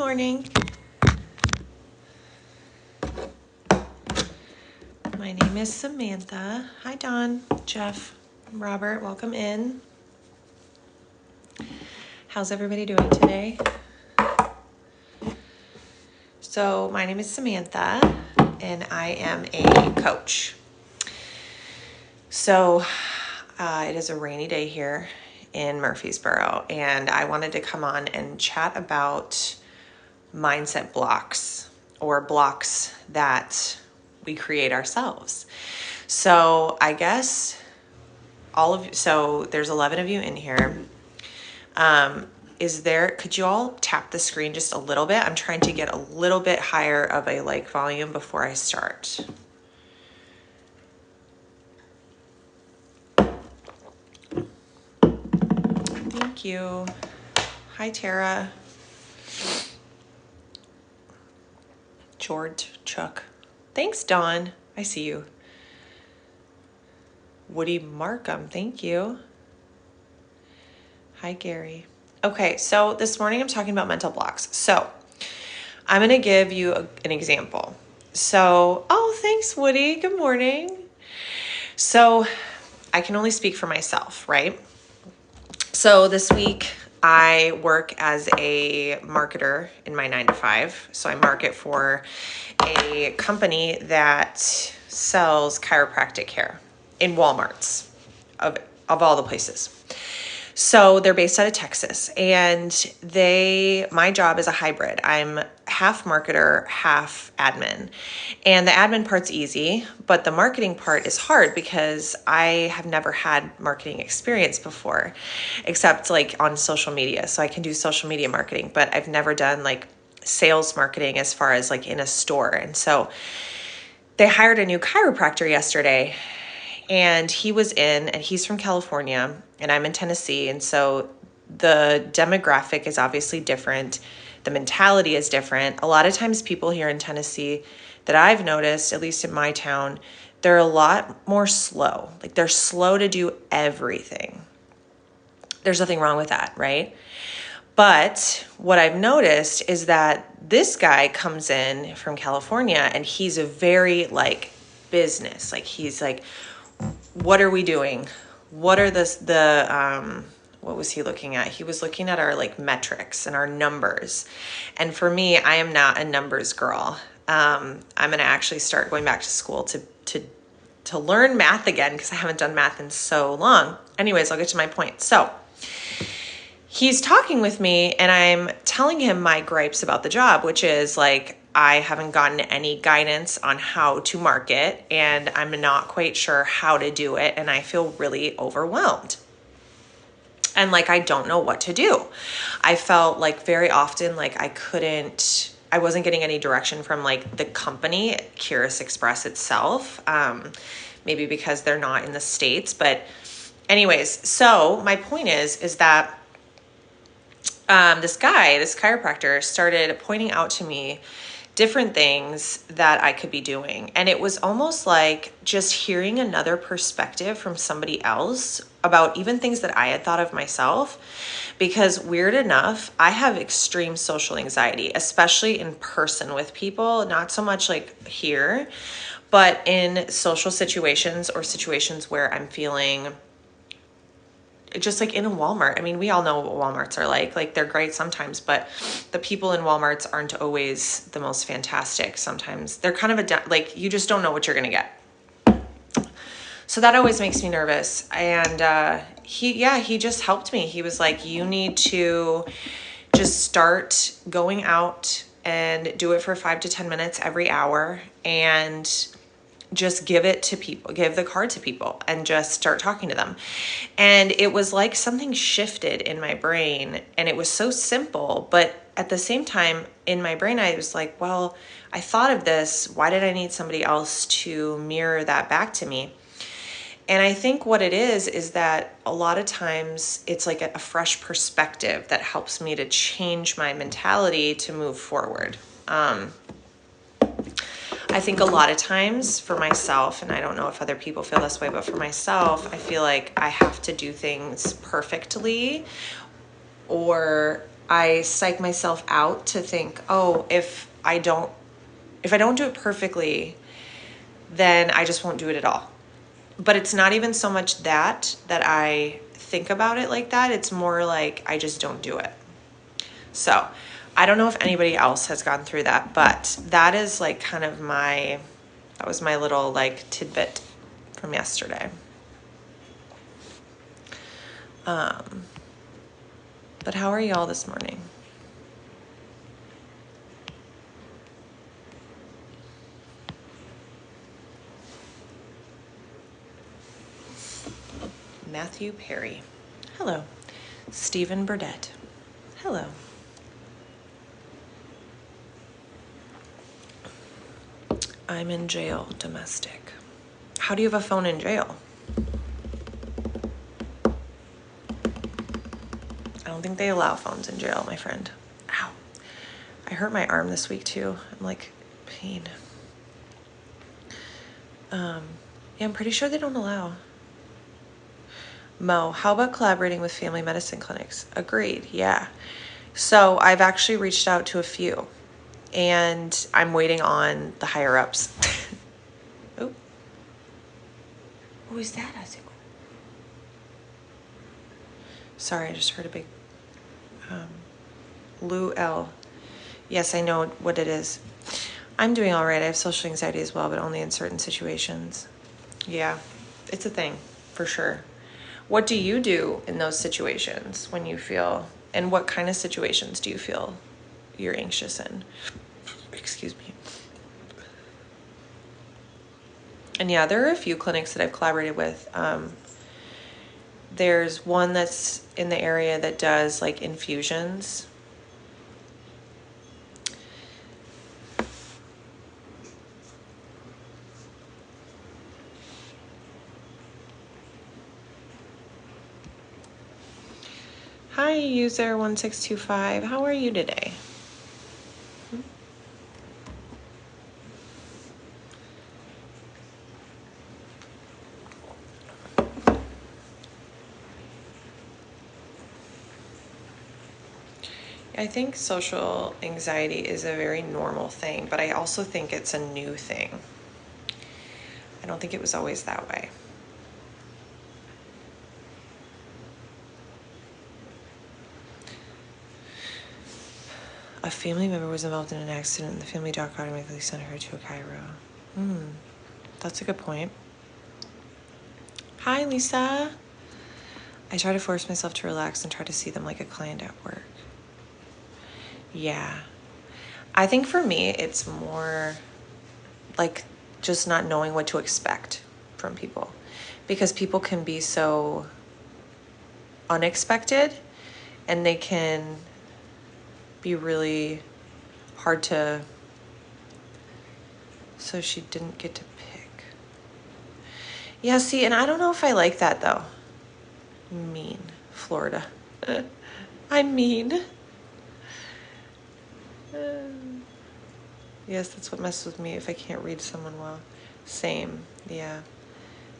morning. My name is Samantha. Hi, Dawn, Jeff, Robert, welcome in. How's everybody doing today? So my name is Samantha and I am a coach. So it is a rainy day here in Murfreesboro, and I wanted to come on and chat about mindset blocks, or blocks that we create ourselves. So I guess there's 11 of you in here. Could you all tap the screen just a little bit? I'm trying to get a little bit higher of a volume before I start. Thank you. Hi, Tara. George, Chuck. Thanks, Dawn. I see you. Woody Markham, thank you. Hi, Gary. Okay, so this morning I'm talking about mental blocks. So I'm going to give you an example. Thanks, Woody. Good morning. So I can only speak for myself, right? So this week I work as a marketer in my 9-to-5. So I market for a company that sells chiropractic care in Walmarts of all the places. So they're based out of Texas, and my job is a hybrid. I'm half marketer, half admin, and the admin part's easy, but the marketing part is hard because I have never had marketing experience before, except on social media. So I can do social media marketing, but I've never done sales marketing as far as in a store. And so they hired a new chiropractor yesterday, and he's from California and I'm in Tennessee. And so the demographic is obviously different. The mentality is different. A lot of times people here in Tennessee that I've noticed, at least in my town, they're a lot more slow. They're slow to do everything. There's nothing wrong with that, right? But what I've noticed is that this guy comes in from California and he's a very business. He's what are we doing? What are what was he looking at? He was looking at our metrics and our numbers. And for me, I am not a numbers girl. I'm going to actually start going back to school to learn math again, because I haven't done math in so long. Anyways, I'll get to my point. So he's talking with me and I'm telling him my gripes about the job, which is I haven't gotten any guidance on how to market and I'm not quite sure how to do it. And I feel really overwhelmed. And I don't know what to do. I felt very often I wasn't getting any direction from the company, Curious Express itself. Maybe because they're not in the States, but anyways, so my point is that this chiropractor started pointing out to me different things that I could be doing. And it was almost like just hearing another perspective from somebody else about even things that I had thought of myself. Because weird enough, I have extreme social anxiety, especially in person with people, not so much here, but in social situations or situations where I'm feeling just in a Walmart. I mean, we all know what Walmarts are like they're great sometimes, but the people in Walmarts aren't always the most fantastic. Sometimes they're kind of you just don't know what you're going to get. So that always makes me nervous. And he just helped me. He was like, you need to just start going out and do it for 5 to 10 minutes every hour and just give it to people, give the card to people and just start talking to them. And it was like something shifted in my brain, and it was so simple, but at the same time in my brain, I was like, well, I thought of this. Why did I need somebody else to mirror that back to me? And I think what it is that a lot of times it's a fresh perspective that helps me to change my mentality to move forward. I think a lot of times for myself, and I don't know if other people feel this way, but for myself, I feel like I have to do things perfectly or I psych myself out to think, oh, if I don't do it perfectly, then I just won't do it at all. But it's not even so much that I think about it like that. It's more like I just don't do it. So I don't know if anybody else has gone through that, but that is like kind of that was my little like tidbit from yesterday. But how are y'all this morning? Matthew Perry. Hello. Stephen Burdett. Hello. I'm in jail, domestic. How do you have a phone in jail? I don't think they allow phones in jail, my friend. Ow. I hurt my arm this week too. I'm like, pain. Yeah, I'm pretty sure they don't allow. Mo, how about collaborating with family medicine clinics? Agreed, yeah. So I've actually reached out to a few and I'm waiting on the higher ups. Oh. Who is that? Sorry, I just heard a big Lou L. Yes, I know what it is. I'm doing all right. I have social anxiety as well, but only in certain situations. Yeah, it's a thing for sure. What do you do in those situations when you feel, and what kind of situations do you feel you're anxious in? Excuse me. And yeah, there are a few clinics that I've collaborated with. There's one that's in the area that does like infusions. Hi, user 1625. How are you today? I think social anxiety is a very normal thing, but I also think it's a new thing. I don't think it was always that way. A family member was involved in an accident and the family doc automatically sent her to a chiro. That's a good point. Hi, Lisa. I try to force myself to relax and try to see them like a client at work. Yeah. I think for me, it's more like just not knowing what to expect from people, because people can be so unexpected and they can be really hard to. So she didn't get to pick. Yeah, see, and I don't know if I like that though. Mean. Florida. I'm mean. Yes, that's what messes with me if I can't read someone well. Same, yeah.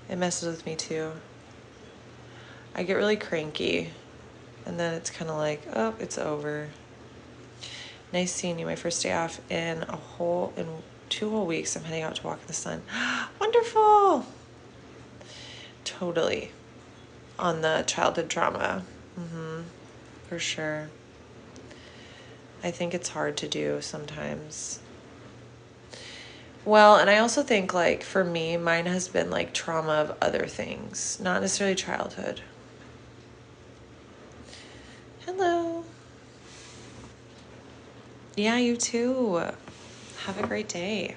It messes with me too. I get really cranky and then it's kind of like, oh, it's over. Nice seeing you. My first day off in 2 whole weeks. I'm heading out to walk in the sun. Wonderful. Totally. On the childhood trauma. For sure. I think it's hard to do sometimes. Well, and I also think like for me, mine has been like trauma of other things, not necessarily childhood. Hello. Yeah, you too. Have a great day.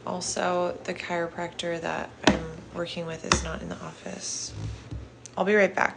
Also, the chiropractor that I'm working with is not in the office. I'll be right back.